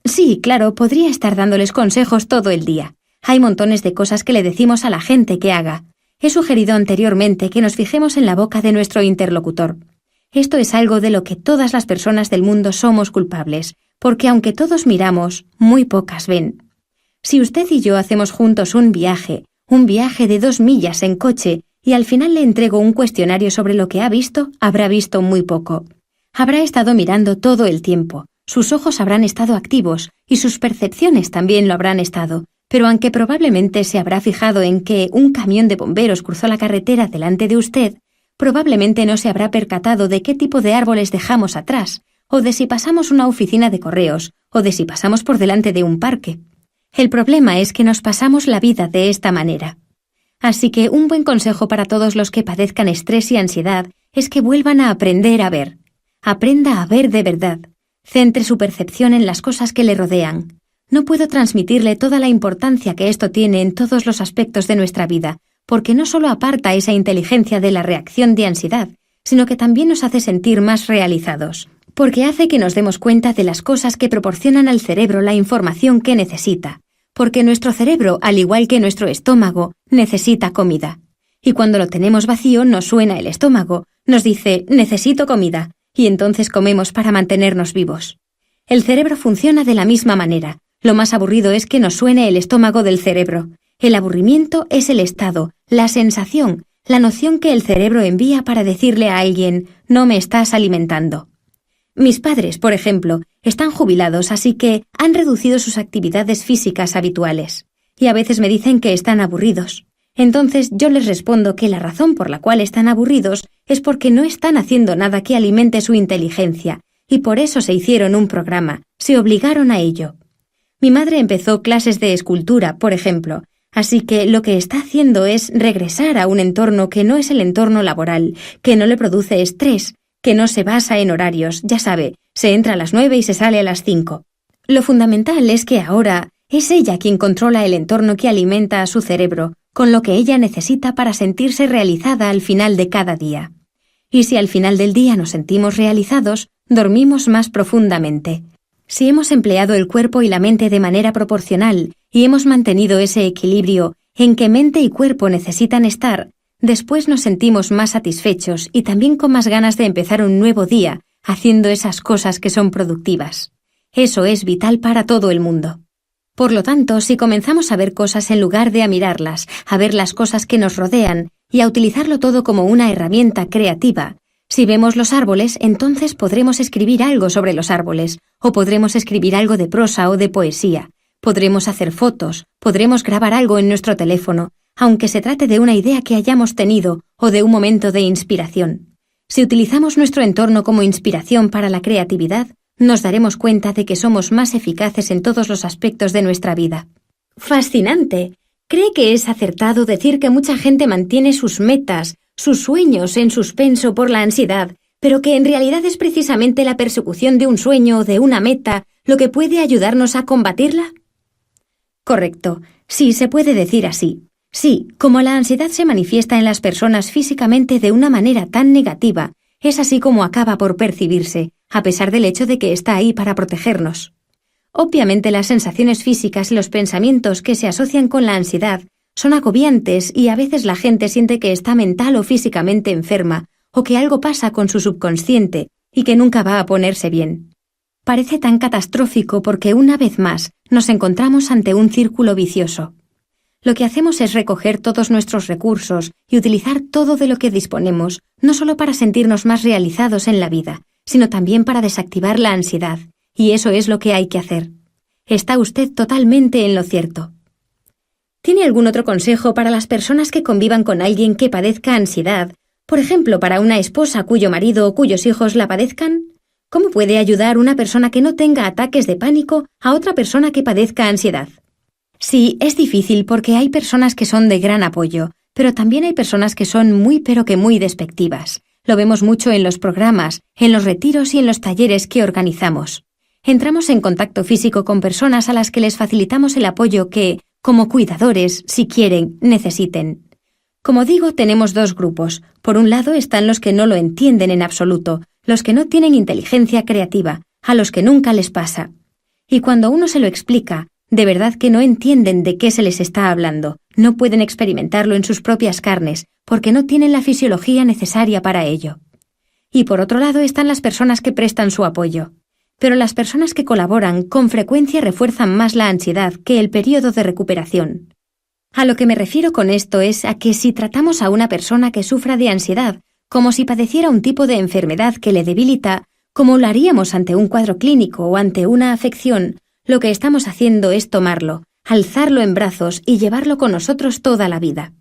Sí, claro, podría estar dándoles consejos todo el día. Hay montones de cosas que le decimos a la gente que haga. He sugerido anteriormente que nos fijemos en la boca de nuestro interlocutor. Esto es algo de lo que todas las personas del mundo somos culpables, porque aunque todos miramos, muy pocas ven. Si usted y yo hacemos juntos un viaje de 2 millas en coche, y al final le entrego un cuestionario sobre lo que ha visto, habrá visto muy poco. Habrá estado mirando todo el tiempo, sus ojos habrán estado activos y sus percepciones también lo habrán estado, pero aunque probablemente se habrá fijado en que un camión de bomberos cruzó la carretera delante de usted, probablemente no se habrá percatado de qué tipo de árboles dejamos atrás, o de si pasamos una oficina de correos, o de si pasamos por delante de un parque. El problema es que nos pasamos la vida de esta manera. Así que un buen consejo para todos los que padezcan estrés y ansiedad es que vuelvan a aprender a ver. Aprenda a ver de verdad. Centre su percepción en las cosas que le rodean. No puedo transmitirle toda la importancia que esto tiene en todos los aspectos de nuestra vida, porque no solo aparta esa inteligencia de la reacción de ansiedad, sino que también nos hace sentir más realizados, porque hace que nos demos cuenta de las cosas que proporcionan al cerebro la información que necesita, porque nuestro cerebro, al igual que nuestro estómago, necesita comida. Y cuando lo tenemos vacío nos suena el estómago, nos dice «necesito comida», y entonces comemos para mantenernos vivos. El cerebro funciona de la misma manera. Lo más aburrido es que nos suene el estómago del cerebro. El aburrimiento es el estado, la sensación, la noción que el cerebro envía para decirle a alguien «no me estás alimentando». Mis padres, por ejemplo, están jubilados, así que han reducido sus actividades físicas habituales. Y a veces me dicen que están aburridos. Entonces yo les respondo que la razón por la cual están aburridos es porque no están haciendo nada que alimente su inteligencia, y por eso se hicieron un programa, se obligaron a ello. Mi madre empezó clases de escultura, por ejemplo, así que lo que está haciendo es regresar a un entorno que no es el entorno laboral, que no le produce estrés, que no se basa en horarios, ya sabe, se entra a las 9 y se sale a las 5. Lo fundamental es que ahora es ella quien controla el entorno que alimenta a su cerebro, con lo que ella necesita para sentirse realizada al final de cada día. Y si al final del día nos sentimos realizados, dormimos más profundamente. Si hemos empleado el cuerpo y la mente de manera proporcional y hemos mantenido ese equilibrio en que mente y cuerpo necesitan estar, después nos sentimos más satisfechos y también con más ganas de empezar un nuevo día haciendo esas cosas que son productivas. Eso es vital para todo el mundo. Por lo tanto, si comenzamos a ver cosas en lugar de a mirarlas, a ver las cosas que nos rodean y a utilizarlo todo como una herramienta creativa, si vemos los árboles, entonces podremos escribir algo sobre los árboles, o podremos escribir algo de prosa o de poesía, podremos hacer fotos, podremos grabar algo en nuestro teléfono, aunque se trate de una idea que hayamos tenido o de un momento de inspiración. Si utilizamos nuestro entorno como inspiración para la creatividad, nos daremos cuenta de que somos más eficaces en todos los aspectos de nuestra vida. ¡Fascinante! ¿Cree que es acertado decir que mucha gente mantiene sus metas, sus sueños en suspenso por la ansiedad, pero que en realidad es precisamente la persecución de un sueño o de una meta lo que puede ayudarnos a combatirla? Correcto. Sí, se puede decir así. Sí, como la ansiedad se manifiesta en las personas físicamente de una manera tan negativa, es así como acaba por percibirse, a pesar del hecho de que está ahí para protegernos. Obviamente las sensaciones físicas y los pensamientos que se asocian con la ansiedad son agobiantes y a veces la gente siente que está mental o físicamente enferma o que algo pasa con su subconsciente y que nunca va a ponerse bien. Parece tan catastrófico porque una vez más nos encontramos ante un círculo vicioso. Lo que hacemos es recoger todos nuestros recursos y utilizar todo de lo que disponemos, no solo para sentirnos más realizados en la vida, sino también para desactivar la ansiedad, y eso es lo que hay que hacer. Está usted totalmente en lo cierto. ¿Tiene algún otro consejo para las personas que convivan con alguien que padezca ansiedad? Por ejemplo, para una esposa cuyo marido o cuyos hijos la padezcan. ¿Cómo puede ayudar una persona que no tenga ataques de pánico a otra persona que padezca ansiedad? Sí, es difícil porque hay personas que son de gran apoyo, pero también hay personas que son muy despectivas. Lo vemos mucho en los programas, en los retiros y en los talleres que organizamos. Entramos en contacto físico con personas a las que les facilitamos el apoyo que, como cuidadores, si quieren, necesiten. Como digo, tenemos dos grupos. Por un lado están los que no lo entienden en absoluto, los que no tienen inteligencia creativa, a los que nunca les pasa. Y cuando uno se lo explica, de verdad que no entienden de qué se les está hablando, no pueden experimentarlo en sus propias carnes, porque no tienen la fisiología necesaria para ello. Y por otro lado están las personas que prestan su apoyo. Pero las personas que colaboran con frecuencia refuerzan más la ansiedad que el periodo de recuperación. A lo que me refiero con esto es a que si tratamos a una persona que sufra de ansiedad como si padeciera un tipo de enfermedad que le debilita, como lo haríamos ante un cuadro clínico o ante una afección, lo que estamos haciendo es tomarlo, alzarlo en brazos y llevarlo con nosotros toda la vida.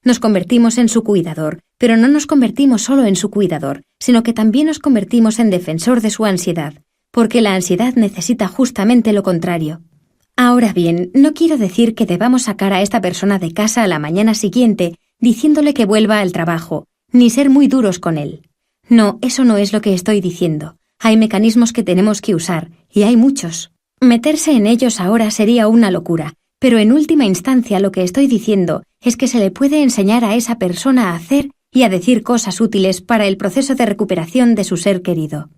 Nos convertimos en su cuidador, pero no nos convertimos solo en su cuidador, sino que también nos convertimos en defensor de su ansiedad, porque la ansiedad necesita justamente lo contrario. Ahora bien, no quiero decir que debamos sacar a esta persona de casa a la mañana siguiente diciéndole que vuelva al trabajo, ni ser muy duros con él. No, eso no es lo que estoy diciendo. Hay mecanismos que tenemos que usar, y hay muchos. Meterse en ellos ahora sería una locura, pero en última instancia lo que estoy diciendo es que se le puede enseñar a esa persona a hacer y a decir cosas útiles para el proceso de recuperación de su ser querido.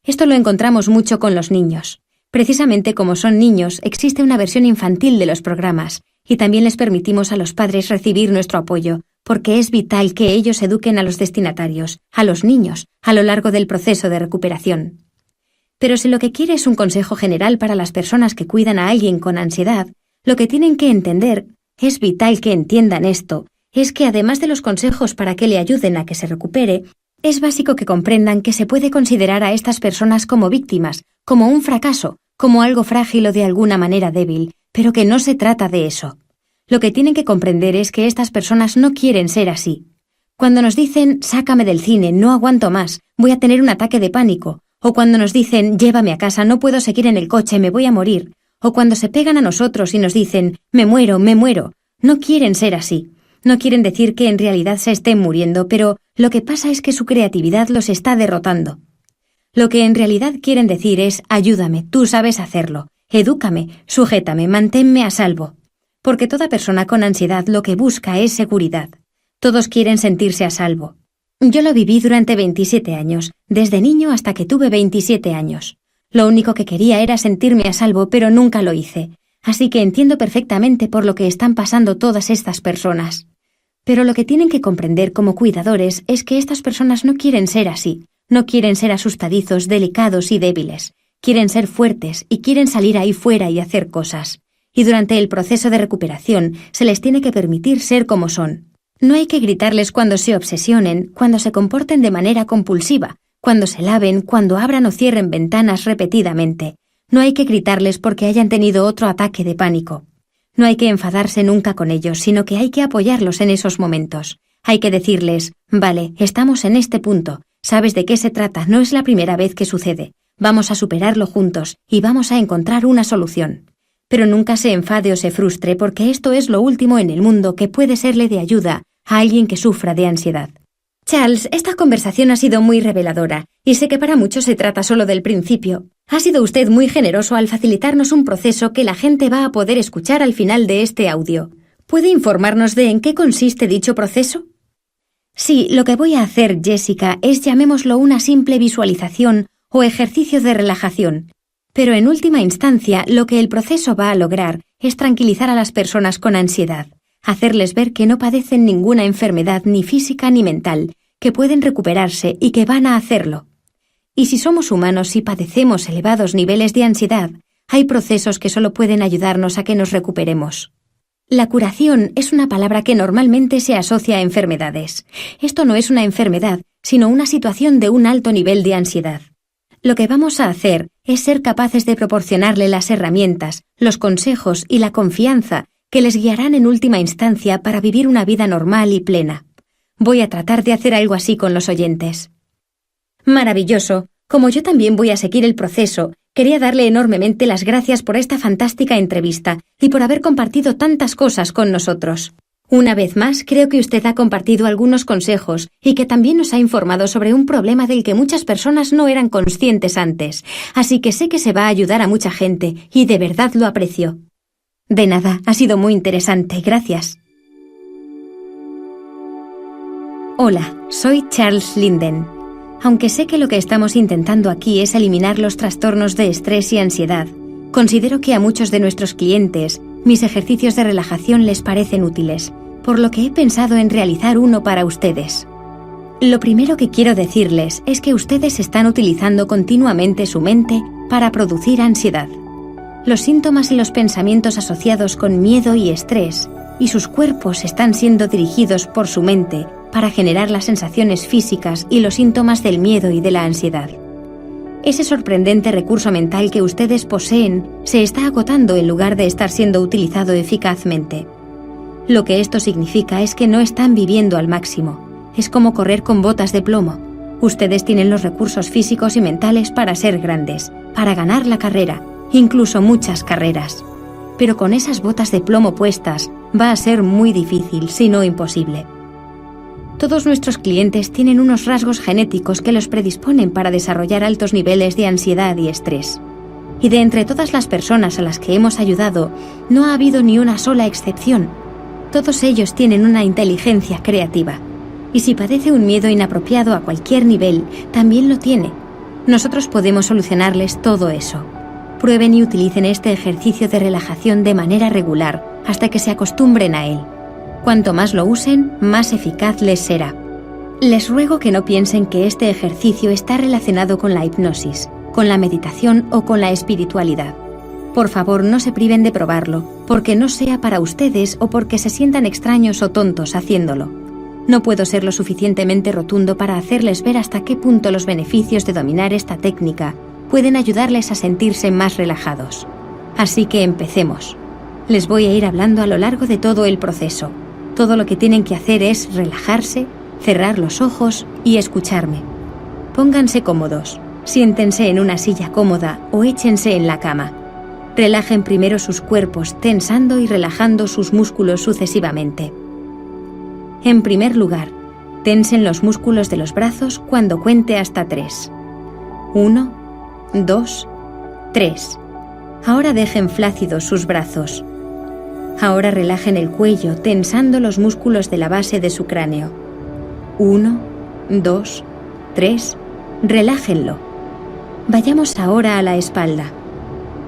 Esto lo encontramos mucho con los niños. Precisamente como son niños, existe una versión infantil de los programas, y también les permitimos a los padres recibir nuestro apoyo, porque es vital que ellos eduquen a los destinatarios, a los niños, a lo largo del proceso de recuperación. Pero si lo que quiere es un consejo general para las personas que cuidan a alguien con ansiedad, lo que tienen que entender, es vital que entiendan esto, es que además de los consejos para que le ayuden a que se recupere, es básico que comprendan que se puede considerar a estas personas como víctimas, como un fracaso, como algo frágil o de alguna manera débil, pero que no se trata de eso. Lo que tienen que comprender es que estas personas no quieren ser así. Cuando nos dicen, sácame del cine, no aguanto más, voy a tener un ataque de pánico, o cuando nos dicen, llévame a casa, no puedo seguir en el coche, me voy a morir, o cuando se pegan a nosotros y nos dicen, me muero, no quieren ser así. No quieren decir que en realidad se estén muriendo, pero lo que pasa es que su creatividad los está derrotando. Lo que en realidad quieren decir es, ayúdame, tú sabes hacerlo, edúcame, sujétame, manténme a salvo. Porque toda persona con ansiedad lo que busca es seguridad. Todos quieren sentirse a salvo. Yo lo viví durante 27 años, desde niño hasta que tuve 27 años. Lo único que quería era sentirme a salvo, pero nunca lo hice. Así que entiendo perfectamente por lo que están pasando todas estas personas. Pero lo que tienen que comprender como cuidadores es que estas personas no quieren ser así. No quieren ser asustadizos, delicados y débiles. Quieren ser fuertes y quieren salir ahí fuera y hacer cosas. Y durante el proceso de recuperación se les tiene que permitir ser como son. No hay que gritarles cuando se obsesionen, cuando se comporten de manera compulsiva, cuando se laven, cuando abran o cierren ventanas repetidamente. No hay que gritarles porque hayan tenido otro ataque de pánico. No hay que enfadarse nunca con ellos, sino que hay que apoyarlos en esos momentos. Hay que decirles, vale, estamos en este punto, sabes de qué se trata, no es la primera vez que sucede. Vamos a superarlo juntos y vamos a encontrar una solución. Pero nunca se enfade o se frustre porque esto es lo último en el mundo que puede serle de ayuda a alguien que sufra de ansiedad. Charles, esta conversación ha sido muy reveladora y sé que para muchos se trata solo del principio. Ha sido usted muy generoso al facilitarnos un proceso que la gente va a poder escuchar al final de este audio. ¿Puede informarnos de en qué consiste dicho proceso? Sí, lo que voy a hacer, Jessica, es llamémoslo una simple visualización o ejercicio de relajación. Pero en última instancia, lo que el proceso va a lograr es tranquilizar a las personas con ansiedad, hacerles ver que no padecen ninguna enfermedad ni física ni mental, que pueden recuperarse y que van a hacerlo. Y si somos humanos y padecemos elevados niveles de ansiedad, Hay procesos que solo pueden ayudarnos a que nos recuperemos. La curación es una palabra que normalmente se asocia a enfermedades. Esto no es una enfermedad, sino una situación de un alto nivel de ansiedad. Lo que vamos a hacer es ser capaces de proporcionarle las herramientas, los consejos y la confianza que les guiarán en última instancia para vivir una vida normal y plena. Voy a tratar de hacer algo así con los oyentes. Maravilloso. Como yo también voy a seguir el proceso, quería darle enormemente las gracias por esta fantástica entrevista y por haber compartido tantas cosas con nosotros. Una vez más, creo que usted ha compartido algunos consejos y que también nos ha informado sobre un problema del que muchas personas no eran conscientes antes, así que sé que se va a ayudar a mucha gente y de verdad lo aprecio. De nada, ha sido muy interesante, gracias. Hola, soy Charles Linden. Aunque sé que lo que estamos intentando aquí es eliminar los trastornos de estrés y ansiedad, considero que a muchos de nuestros clientes mis ejercicios de relajación les parecen útiles, por lo que he pensado en realizar uno para ustedes. Lo primero que quiero decirles es que ustedes están utilizando continuamente su mente para producir ansiedad. Los síntomas y los pensamientos asociados con miedo y estrés y sus cuerpos están siendo dirigidos por su mente para generar las sensaciones físicas y los síntomas del miedo y de la ansiedad. Ese sorprendente recurso mental que ustedes poseen se está agotando en lugar de estar siendo utilizado eficazmente. Lo que esto significa es que no están viviendo al máximo. Es como correr con botas de plomo. Ustedes tienen los recursos físicos y mentales para ser grandes, para ganar la carrera, incluso muchas carreras. Pero con esas botas de plomo puestas va a ser muy difícil, si no imposible. Todos nuestros clientes tienen unos rasgos genéticos que los predisponen para desarrollar altos niveles de ansiedad y estrés. Y de entre todas las personas a las que hemos ayudado, no ha habido ni una sola excepción. Todos ellos tienen una inteligencia creativa. Y si padece un miedo inapropiado a cualquier nivel, también lo tiene. Nosotros podemos solucionarles todo eso. Prueben y utilicen este ejercicio de relajación de manera regular hasta que se acostumbren a él. Cuanto más lo usen, más eficaz les será. Les ruego que no piensen que este ejercicio está relacionado con la hipnosis, con la meditación o con la espiritualidad. Por favor, no se priven de probarlo, porque no sea para ustedes o porque se sientan extraños o tontos haciéndolo. No puedo ser lo suficientemente rotundo para hacerles ver hasta qué punto los beneficios de dominar esta técnica pueden ayudarles a sentirse más relajados. Así que empecemos. Les voy a ir hablando a lo largo de todo el proceso. Todo lo que tienen que hacer es relajarse, cerrar los ojos y escucharme. Pónganse cómodos, siéntense en una silla cómoda o échense en la cama. Relajen primero sus cuerpos, tensando y relajando sus músculos sucesivamente. En primer lugar, tensen los músculos de los brazos cuando cuente hasta 3. 1, 2, 3. Ahora dejen flácidos sus brazos. Ahora relajen el cuello, tensando los músculos de la base de su cráneo. 1, 2, 3. Relájenlo. Vayamos ahora a la espalda.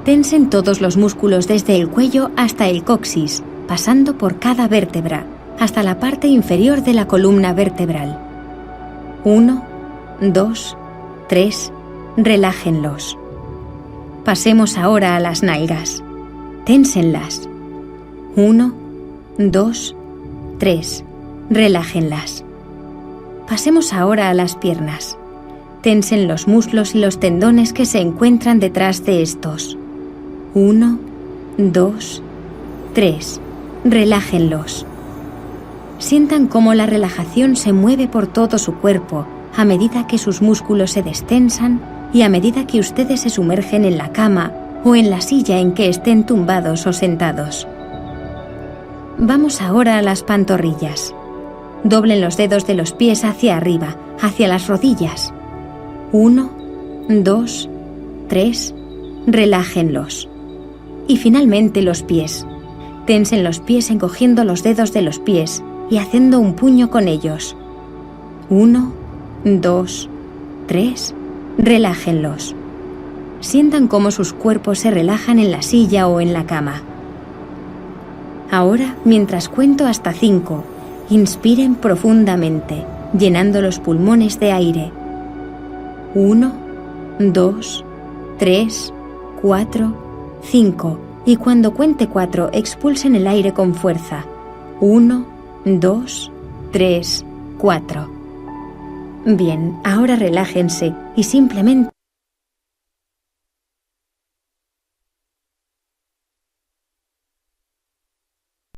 Tensen todos los músculos desde el cuello hasta el coxis, pasando por cada vértebra, hasta la parte inferior de la columna vertebral. 1, 2, 3. Relájenlos. Pasemos ahora a las nalgas. Ténsenlas. 1, 2, 3. Relájenlas. Pasemos ahora a las piernas. Tensen los muslos y los tendones que se encuentran detrás de estos. 1, 2, 3. Relájenlos. Sientan cómo la relajación se mueve por todo su cuerpo a medida que sus músculos se destensan y a medida que ustedes se sumergen en la cama o en la silla en que estén tumbados o sentados. Vamos ahora a las pantorrillas. Doblen los dedos de los pies hacia arriba, hacia las rodillas. 1, 2, 3. Relájenlos. Y finalmente los pies. Tensen los pies encogiendo los dedos de los pies y haciendo un puño con ellos. 1, 2, 3. Relájenlos. Sientan cómo sus cuerpos se relajan en la silla o en la cama. Ahora, mientras cuento hasta 5, inspiren profundamente, llenando los pulmones de aire. 1, 2, 3, 4, 5, y cuando cuente 4, expulsen el aire con fuerza. 1, 2, 3, 4. Bien, ahora relájense y simplemente